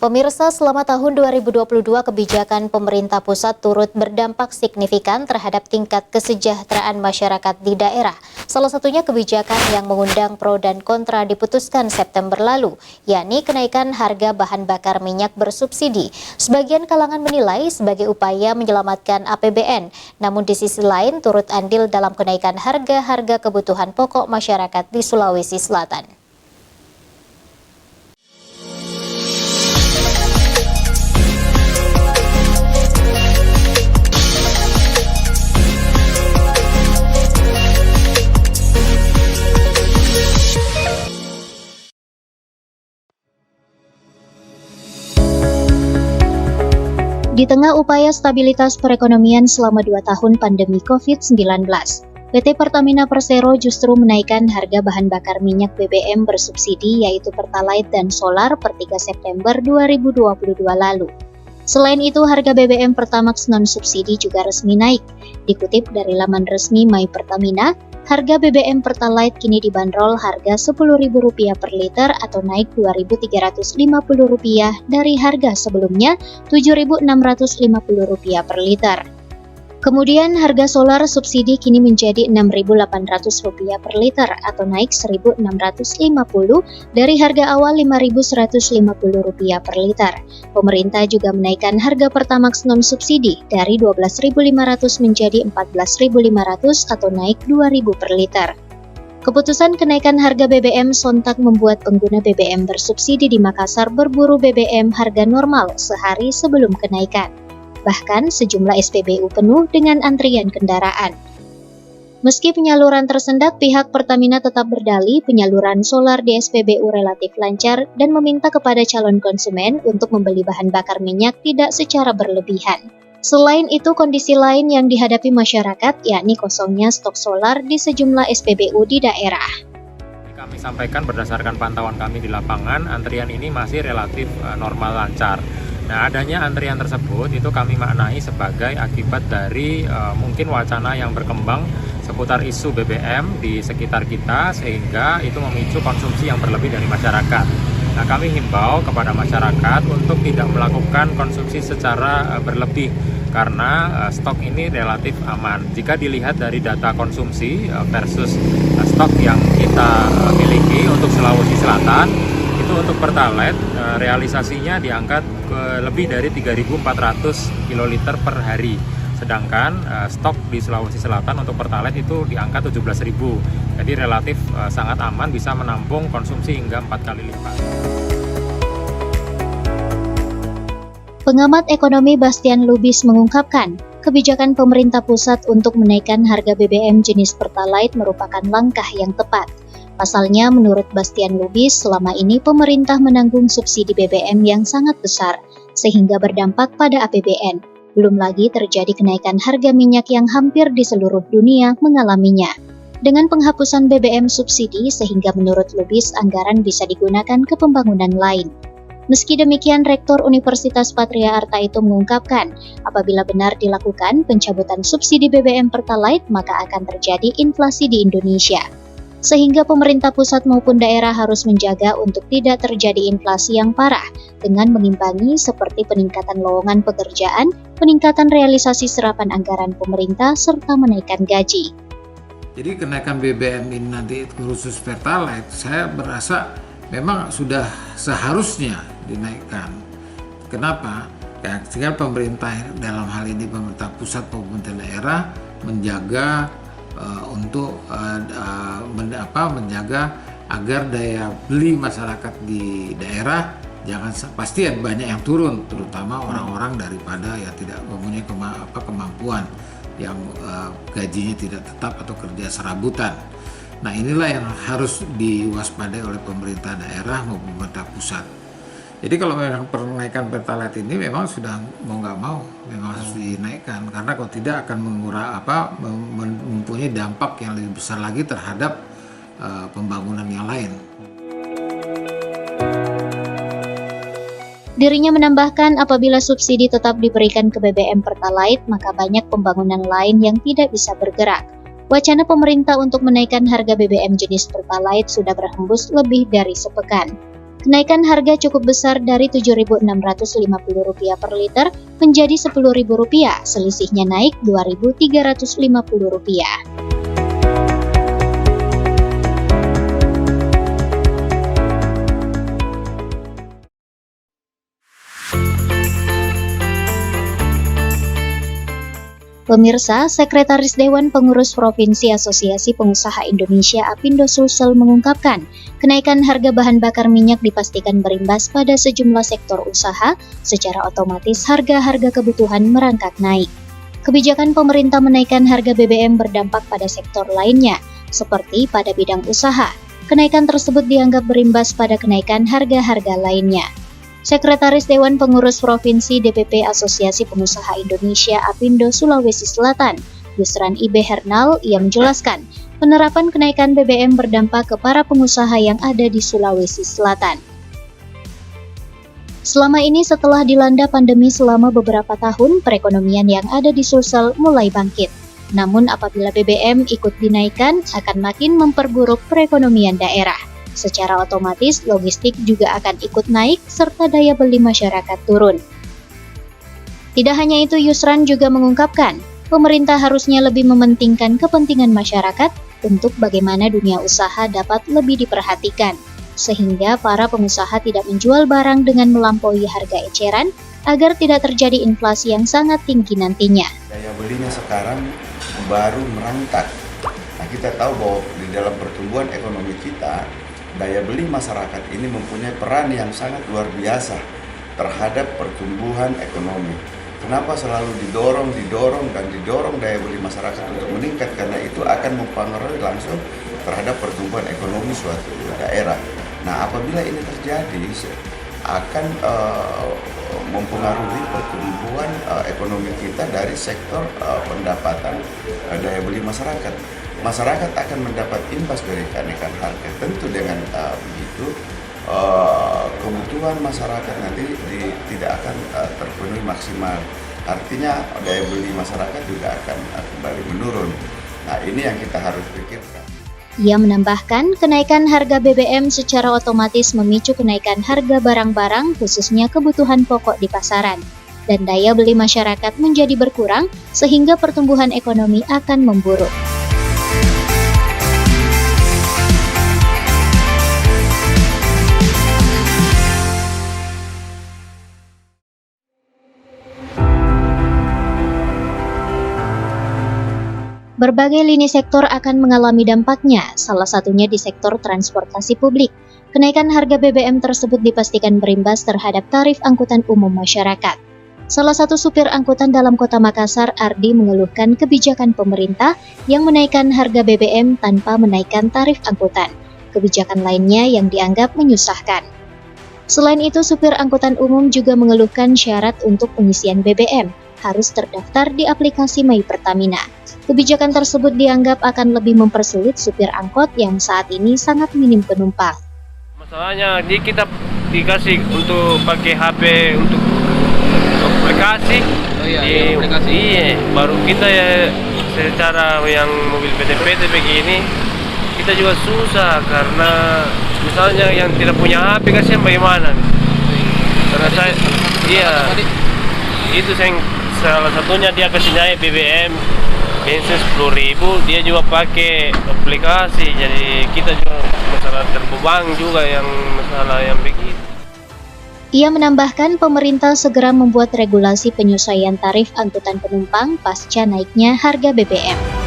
Pemirsa, selama tahun 2022 kebijakan pemerintah pusat turut berdampak signifikan terhadap tingkat kesejahteraan masyarakat di daerah. Salah satunya kebijakan yang mengundang pro dan kontra diputuskan September lalu, yakni kenaikan harga bahan bakar minyak bersubsidi. Sebagian kalangan menilai sebagai upaya menyelamatkan APBN, namun di sisi lain turut andil dalam kenaikan harga-harga kebutuhan pokok masyarakat di Sulawesi Selatan. Di tengah upaya stabilitas perekonomian selama 2 tahun pandemi COVID-19, PT Pertamina Persero justru menaikkan harga bahan bakar minyak BBM bersubsidi yaitu Pertalite dan Solar per 3 September 2022 lalu. Selain itu, harga BBM Pertamax non-subsidi juga resmi naik. Dikutip dari laman resmi My Pertamina, harga BBM Pertalite kini dibanderol harga Rp10.000 per liter atau naik Rp2.350 dari harga sebelumnya Rp7.650 per liter. Kemudian harga solar subsidi kini menjadi Rp6.800 per liter atau naik Rp1.650 dari harga awal Rp5.150 per liter. Pemerintah juga menaikkan harga Pertamax non-subsidi dari Rp12.500 menjadi Rp14.500 atau naik Rp2.000 per liter. Keputusan kenaikan harga BBM sontak membuat pengguna BBM bersubsidi di Makassar berburu BBM harga normal sehari sebelum kenaikan. Bahkan sejumlah SPBU penuh dengan antrian kendaraan. Meski penyaluran tersendat, pihak Pertamina tetap berdalih penyaluran solar di SPBU relatif lancar dan meminta kepada calon konsumen untuk membeli bahan bakar minyak tidak secara berlebihan. Selain itu, kondisi lain yang dihadapi masyarakat yakni kosongnya stok solar di sejumlah SPBU di daerah. Kami sampaikan berdasarkan pantauan kami di lapangan, antrian ini masih relatif normal lancar. Nah, adanya antrian tersebut itu kami maknai sebagai akibat dari mungkin wacana yang berkembang seputar isu BBM di sekitar kita sehingga itu memicu konsumsi yang berlebih dari masyarakat. Nah, kami himbau kepada masyarakat untuk tidak melakukan konsumsi secara berlebih karena stok ini relatif aman. Jika dilihat dari data konsumsi versus stok yang kita miliki untuk Sulawesi Selatan, itu untuk Pertalite realisasinya diangkat ke lebih dari 3.400 kiloliter per hari. Sedangkan stok di Sulawesi Selatan untuk Pertalite itu diangkat 17.000. Jadi relatif sangat aman, bisa menampung konsumsi hingga 4 kali lipat. Pengamat ekonomi Bastian Lubis mengungkapkan, kebijakan pemerintah pusat untuk menaikkan harga BBM jenis Pertalite merupakan langkah yang tepat. Pasalnya, menurut Bastian Lubis, selama ini pemerintah menanggung subsidi BBM yang sangat besar, sehingga berdampak pada APBN. Belum lagi terjadi kenaikan harga minyak yang hampir di seluruh dunia mengalaminya. Dengan penghapusan BBM subsidi, sehingga menurut Lubis anggaran bisa digunakan ke pembangunan lain. Meski demikian, Rektor Universitas Patria Arta itu mengungkapkan, apabila benar dilakukan pencabutan subsidi BBM Pertalite, maka akan terjadi inflasi di Indonesia. Sehingga pemerintah pusat maupun daerah harus menjaga untuk tidak terjadi inflasi yang parah dengan mengimbangi seperti peningkatan lowongan pekerjaan, peningkatan realisasi serapan anggaran pemerintah, serta menaikkan gaji. Jadi kenaikan BBM ini nanti khusus Pertalite, saya berasa memang sudah seharusnya dinaikkan. Kenapa? Ya, sehingga pemerintah dalam hal ini pemerintah pusat maupun daerah menjaga untuk menjaga agar daya beli masyarakat di daerah pasti banyak yang turun, terutama orang-orang daripada yang tidak mempunyai kemampuan yang gajinya tidak tetap atau kerja serabutan. Nah, inilah yang harus diwaspadai oleh pemerintah daerah maupun pemerintah pusat. Jadi kalau memang penaikan Pertalite ini memang sudah mau nggak mau memang harus dinaikkan karena kalau tidak akan mempunyai dampak yang lebih besar lagi terhadap pembangunan yang lain. Dirinya menambahkan apabila subsidi tetap diberikan ke BBM Pertalite, maka banyak pembangunan lain yang tidak bisa bergerak. Wacana pemerintah untuk menaikkan harga BBM jenis Pertalite sudah berhembus lebih dari sepekan. Kenaikan harga cukup besar dari Rp7.650 per liter menjadi Rp10.000, selisihnya naik Rp2.350. Pemirsa, Sekretaris Dewan Pengurus Provinsi Asosiasi Pengusaha Indonesia Apindo Sulsel mengungkapkan, kenaikan harga bahan bakar minyak dipastikan berimbas pada sejumlah sektor usaha, secara otomatis harga-harga kebutuhan merangkak naik. Kebijakan pemerintah menaikkan harga BBM berdampak pada sektor lainnya, seperti pada bidang usaha. Kenaikan tersebut dianggap berimbas pada kenaikan harga-harga lainnya. Sekretaris Dewan Pengurus Provinsi DPP Asosiasi Pengusaha Indonesia Apindo Sulawesi Selatan, Yusran Ibe Hernal, ia menjelaskan, penerapan kenaikan BBM berdampak ke para pengusaha yang ada di Sulawesi Selatan. Selama ini setelah dilanda pandemi selama beberapa tahun, perekonomian yang ada di Sulsel mulai bangkit. Namun apabila BBM ikut dinaikkan, akan makin memperburuk perekonomian daerah. Secara otomatis, logistik juga akan ikut naik serta daya beli masyarakat turun. Tidak hanya itu, Yusran juga mengungkapkan, pemerintah harusnya lebih mementingkan kepentingan masyarakat untuk bagaimana dunia usaha dapat lebih diperhatikan, sehingga para pengusaha tidak menjual barang dengan melampaui harga eceran agar tidak terjadi inflasi yang sangat tinggi nantinya. Daya belinya sekarang baru merangkak. Nah, kita tahu bahwa di dalam pertumbuhan ekonomi kita, daya beli masyarakat ini mempunyai peran yang sangat luar biasa terhadap pertumbuhan ekonomi. Kenapa selalu didorong daya beli masyarakat untuk meningkat? Karena itu akan mempengaruhi langsung terhadap pertumbuhan ekonomi suatu daerah. Nah, apabila ini terjadi, akan mempengaruhi pertumbuhan ekonomi kita dari sektor pendapatan daya beli masyarakat. Masyarakat akan mendapat imbas dari kenaikan harga. Tentu dengan begitu kebutuhan masyarakat nanti tidak akan terpenuhi maksimal. Artinya daya beli masyarakat juga akan kembali menurun. Nah, ini yang kita harus pikirkan. Ia menambahkan, kenaikan harga BBM secara otomatis memicu kenaikan harga barang-barang, khususnya kebutuhan pokok di pasaran. Dan daya beli masyarakat menjadi berkurang, sehingga pertumbuhan ekonomi akan memburuk. Berbagai lini sektor akan mengalami dampaknya, salah satunya di sektor transportasi publik. Kenaikan harga BBM tersebut dipastikan berimbas terhadap tarif angkutan umum masyarakat. Salah satu supir angkutan dalam Kota Makassar, Ardi, mengeluhkan kebijakan pemerintah yang menaikkan harga BBM tanpa menaikkan tarif angkutan. Kebijakan lainnya yang dianggap menyusahkan. Selain itu, supir angkutan umum juga mengeluhkan syarat untuk pengisian BBM harus terdaftar di aplikasi My Pertamina. Kebijakan tersebut dianggap akan lebih mempersulit supir angkot yang saat ini sangat minim penumpang. Masalahnya kita dikasih untuk pakai HP untuk aplikasi. Oh iya, aplikasi. Iya, baru kita ya secara yang mobil PT-PT begini kita juga susah karena misalnya yang tidak punya HP kasihan bagaimana? Karena saya, iya, itu salah satunya dia kasih naik BBM bensin 10.000, dia juga pakai aplikasi, jadi kita juga masalah terbebang juga yang masalah yang begitu. Ia menambahkan pemerintah segera membuat regulasi penyesuaian tarif angkutan penumpang pasca naiknya harga BBM.